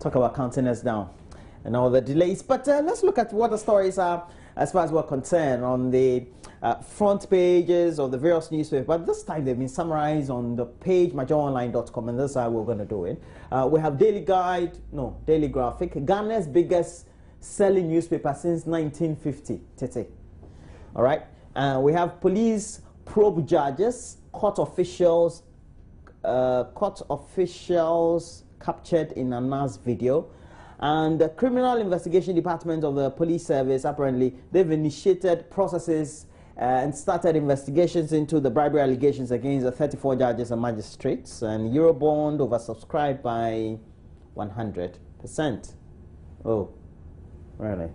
talk about counting us down and all the delays. But let's look at what the stories are as far as we're concerned on the front pages of the various newspapers. But this time they've been summarized on the page majoronline.com, and this is how we're going to do it. We have Daily Graphic, Ghana's biggest selling newspaper since 1950. Tete. All right. We have police probe judges, court officials captured in Anna's video. And the Criminal Investigation Department of the Police Service, apparently, they've initiated processes and started investigations into the bribery allegations against the 34 judges and magistrates. And Eurobond oversubscribed by 100%. Oh, really?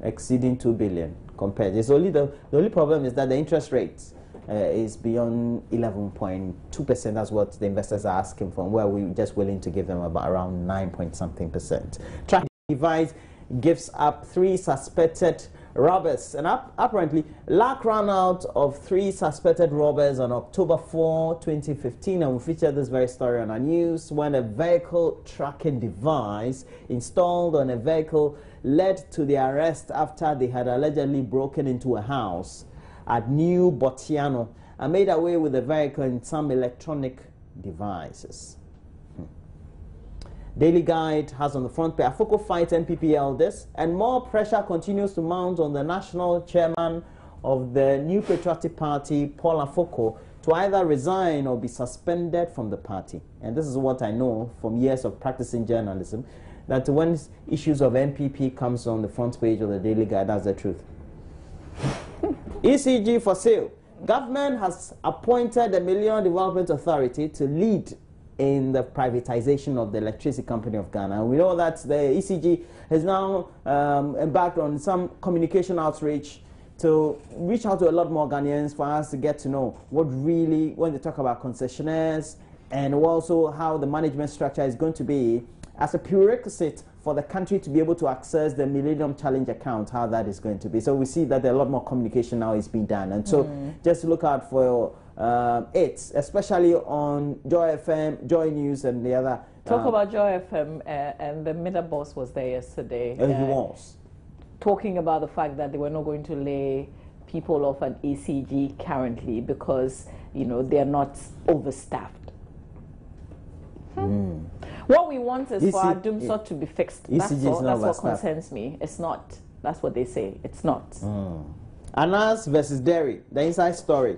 Exceeding 2 billion compared. It's only the only problem is that the interest rates is beyond 11.2%. That's what the investors are asking for, where we're just willing to give them about around 9-point-something%. Track device gives up 3 suspected robbers, and apparently luck ran out of 3 suspected robbers on October 4, 2015, and we featured this very story on our news when a vehicle tracking device installed on a vehicle led to the arrest after they had allegedly broken into a house at New Botiano and made away with the vehicle and some electronic devices. Daily Guide has on the front page, Afoko fights NPP elders, and more pressure continues to mount on the national chairman of the New Patriotic Party, Paul Afoko, to either resign or be suspended from the party. And this is what I know from years of practicing journalism, that when issues of NPP comes on the front page of the Daily Guide, that's the truth. ECG for sale. Government has appointed the Million Development Authority to lead in the privatization of the electricity company of Ghana. And we know that the ECG has now embarked on some communication outreach to reach out to a lot more Ghanaians for us to get to know what really, when they talk about concessionaires, and also how the management structure is going to be as a prerequisite for the country to be able to access the Millennium Challenge account, how that is going to be. So we see that a lot more communication now is being done. And so just look out for it, especially on Joy FM, Joy News, and the other. Talk about Joy FM, and the Mida boss was there yesterday. He was. Talking about the fact that they were not going to lay people off at ECG currently because, you know, they are not overstaffed. What we want is for our doomsot to be fixed. That's what concerns me. It's not. That's what they say. It's not. Anas versus Derry, the inside story.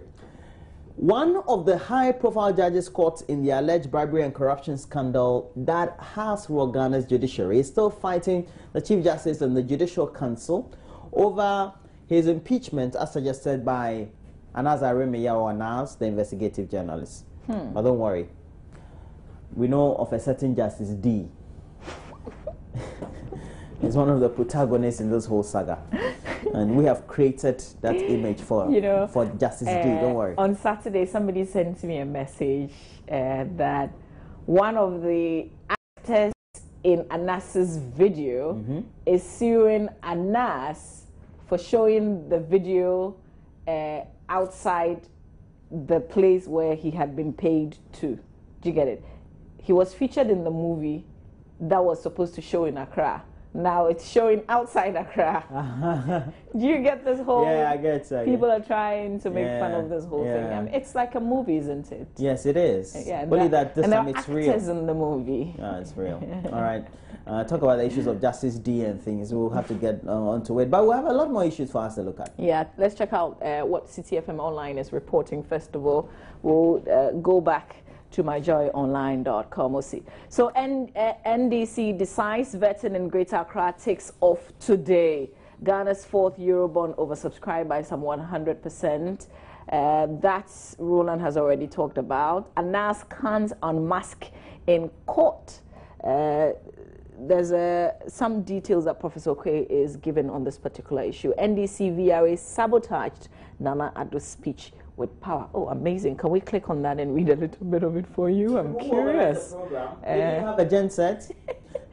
One of the high-profile judges caught in the alleged bribery and corruption scandal that has rocked Ghana's judiciary is still fighting the Chief Justice and the Judicial Council over his impeachment, as suggested by Anas Aremeyao Anas, the investigative journalist. But don't worry. We know of a certain Justice D. He's one of the protagonists in this whole saga. And we have created that image for Justice D. Don't worry. On Saturday, somebody sent me a message that one of the actors in Anas's video is suing Anas for showing the video outside the place where he had been paid to. Do you get it? He was featured in the movie that was supposed to show in Accra. Now it's showing outside Accra. Do you get this whole? Yeah, I get it. People are trying to make fun of this whole thing. I mean, it's like a movie, isn't it? Yes, it is. Yeah, only that this time it's real. Actors in the movie. Yeah, it's real. All right. Talk about the issues of Justice D and things. We'll have to get onto it. But we'll have a lot more issues for us to look at. Yeah, let's check out what City FM Online is reporting. First of all, we'll go back to myjoyonline.com. We'll see. So NDC decides vetting in Greater Accra takes off today. Ghana's 4th Eurobond oversubscribed by some 100%. That's Roland has already talked about. Anas can't unmask in court. There's some details that Professor Kwe is given on this particular issue. NDC VRA sabotaged Nana Addo's speech with power. Oh, amazing. Can we click on that and read a little bit of it for you? I'm curious. They didn't have a gen set.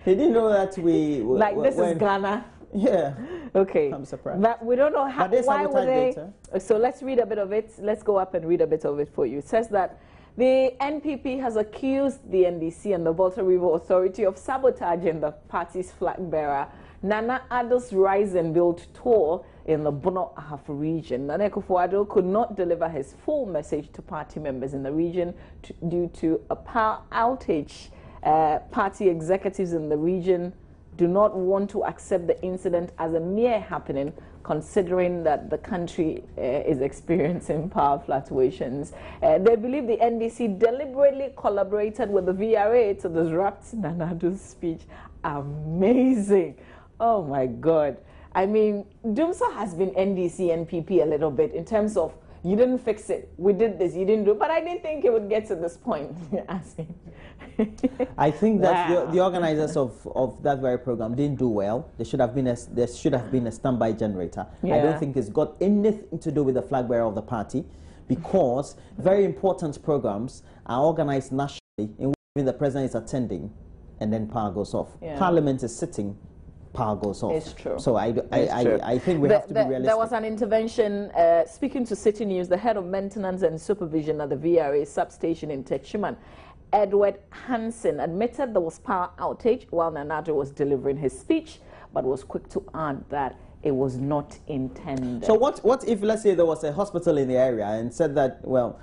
They didn't know that we... this is Ghana. Yeah. Okay. I'm surprised. But we don't know how, why would they... So let's read a bit of it. Let's go up and read a bit of it for you. It says that The NPP has accused the NDC and the Volta River Authority of sabotaging the party's flag bearer, Nana Addo's Rise and Build tour in the Bono Ahafo region. Nana Akufo-Addo could not deliver his full message to party members in the region due to a power outage. Party executives in the region do not want to accept the incident as a mere happening, considering that the country is experiencing power fluctuations. They believe the NDC deliberately collaborated with the VRA to disrupt Nana Addo's speech. Amazing. Oh my God. I mean, Dumso has been NDC, NPP a little bit in terms of you didn't fix it, we did this, you didn't do it, but I didn't think it would get to this point. I think that wow. the organizers of that very program didn't do well. There should have been a standby generator. Yeah. I don't think it's got anything to do with the flag bearer of the party, because very important programs are organized nationally in which the president is attending and then power goes off. Yeah. Parliament is sitting, power goes off. It's true. So I think we have to be realistic. There was an intervention, speaking to City News, the head of maintenance and supervision at the VRA substation in Techiman, Edward Hansen, admitted there was power outage while Nana Addo was delivering his speech, but was quick to add that it was not intended. So what if, let's say, there was a hospital in the area and said that, well,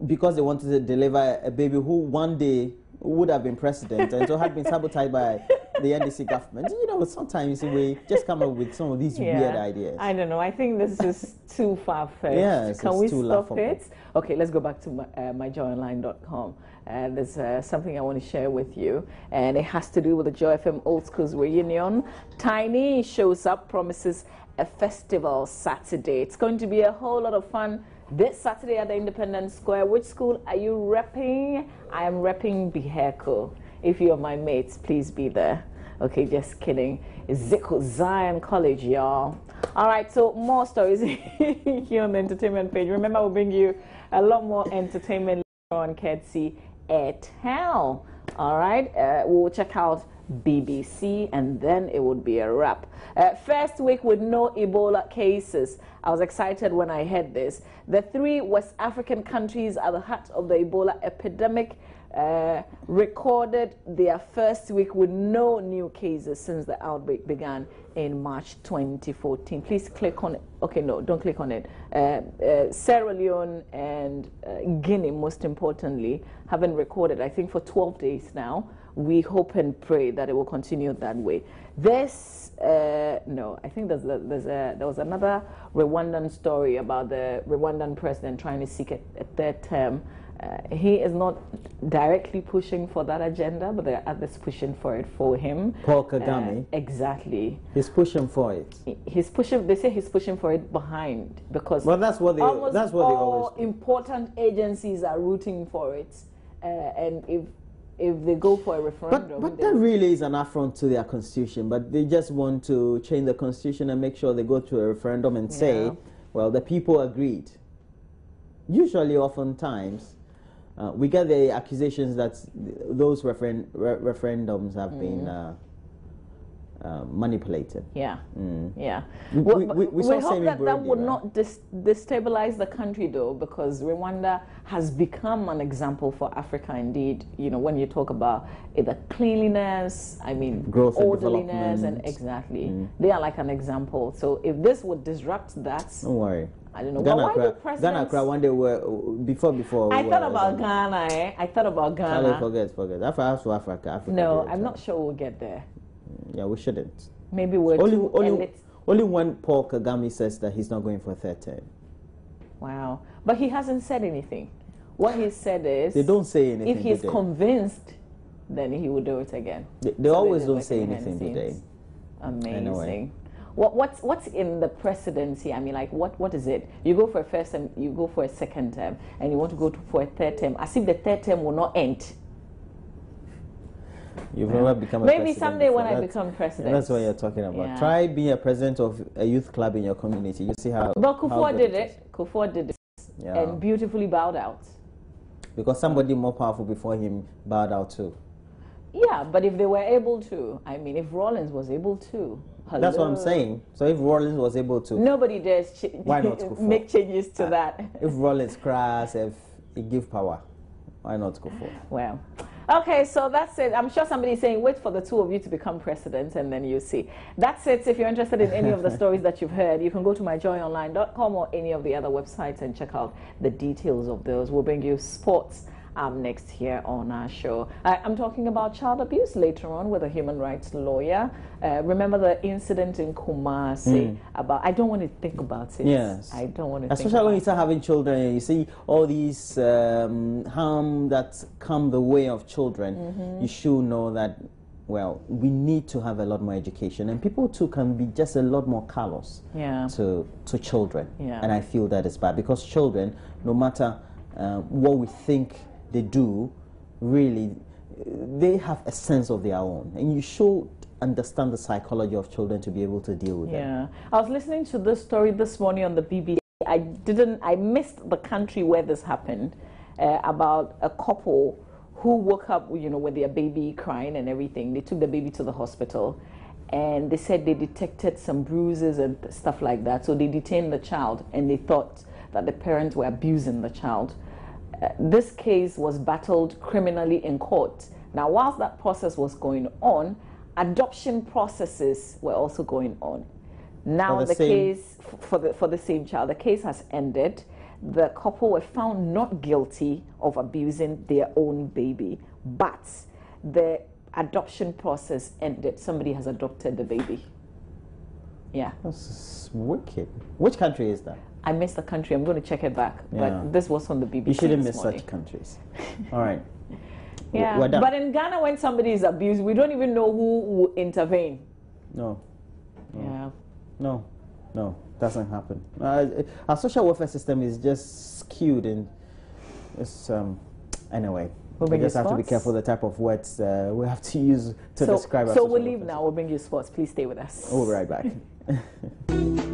because they wanted to deliver a baby who one day would have been president and so had been sabotaged by the NDC government. You know, sometimes we just come up with some of these weird ideas. I don't know. I think this is too far-fetched. Yes, Can we stop it? Okay, let's go back to myjoyonline.com. There's something I want to share with you, and it has to do with the Joy FM Old Schools reunion. Tiny shows up, promises a festival Saturday. It's going to be a whole lot of fun this Saturday at the Independence Square. Which school are you repping? I am repping Biheko. If you're my mates, please be there. Okay, just kidding. It's Ziko Zion College, y'all. All right, so more stories here on the entertainment page. Remember, we'll bring you a lot more entertainment on courtesy Airtel. All right, we'll check out BBC, and then it would be a wrap. First week with no Ebola cases. I was excited when I heard this. The 3 West African countries at the heart of the Ebola epidemic recorded their first week with no new cases since the outbreak began in March 2014. Please click on it. Okay, no, don't click on it. Sierra Leone and Guinea, most importantly, haven't recorded, I think, for 12 days now. We hope and pray that it will continue that way. This, no, I think there was another Rwandan story about the Rwandan president trying to seek a third term. He is not directly pushing for that agenda, but there are others pushing for it for him. Paul Kagame. Exactly. He's pushing for it. He's pushing. They say he's pushing for it behind, because well, that's what they always do. Important agencies are rooting for it, and if they go for a referendum. But that really is an affront to their constitution. But they just want to change the constitution and make sure they go to a referendum and say, well, the people agreed. Usually, oftentimes, we get the accusations that those referendums have been manipulated. Yeah, yeah. We hope that would not destabilize the country, though, because Rwanda has become an example for Africa. Indeed, you know, when you talk about the cleanliness, I mean, growth, orderliness, and exactly, they are like an example. So if this would disrupt that, don't worry. I don't know. Ghana one day before. I thought about Ghana. I thought about Ghana. Forget. Africa. No, I'm not sure we'll get there. Yeah, we shouldn't. Maybe we're only when Paul Kagame says that he's not going for a third term. Wow. But he hasn't said anything. What he said is... They don't say anything. If he's convinced, then he will do it again. They always don't say anything today. Amazing. Anyway. What's in the presidency? I mean, like, what is it? You go for a first term, you go for a second term, and you want to go for a third term, as if the third term will not end. You've never become a president. Maybe someday when I become president. That's what you're talking about. Yeah. Try being a president of a youth club in your community. You see how. But Kufuor did it. Kufuor did it, and beautifully bowed out. Because somebody more powerful before him bowed out too. Yeah, but if they were able to, I mean, if Rawlings was able to. Hello. That's what I'm saying. So if Rawlings was able to, nobody dares why not Kufuor? Make changes to that. If Rawlings cries, if it gives power. Why not go for it? Well, okay, so that's it. I'm sure somebody's saying, wait for the two of you to become president, and then you see. That's it. If you're interested in any of the stories that you've heard, you can go to myjoyonline.com or any of the other websites and check out the details of those. We'll bring you sports next here on our show. I'm talking about child abuse later on with a human rights lawyer. Remember the incident in Kumasi about, I don't want to think about it. Yes. I don't want to think Especially about when you start having children, you see all these harm that come the way of children. You should know that, well, we need to have a lot more education, and people too can be just a lot more callous to children. And I feel that is bad, because children, no matter what we think they do, really, they have a sense of their own, and you should understand the psychology of children to be able to deal with them. I was listening to this story this morning on the BBC. I missed the country where this happened, about a couple who woke up, you know, with their baby crying and everything. They took the baby to the hospital, and they said they detected some bruises and stuff like that. So they detained the child, and they thought that the parents were abusing the child. This case was battled criminally in court. Now, whilst that process was going on, adoption processes were also going on. Now, the case for the same child, the case has ended. The couple were found not guilty of abusing their own baby, but the adoption process ended. Somebody has adopted the baby. Yeah. That's wicked. Which country is that? I missed the country. I'm going to check it back. But this was on the BBC. You shouldn't miss such countries. All right. Yeah. But in Ghana, when somebody is abused, we don't even know who will intervene. No. Yeah. No. Doesn't happen. Our social welfare system is just skewed, and it's anyway. We just have to be careful the type of words we have to use to describe our So we'll leave now. We'll bring you sports. Please stay with us. We'll be right back.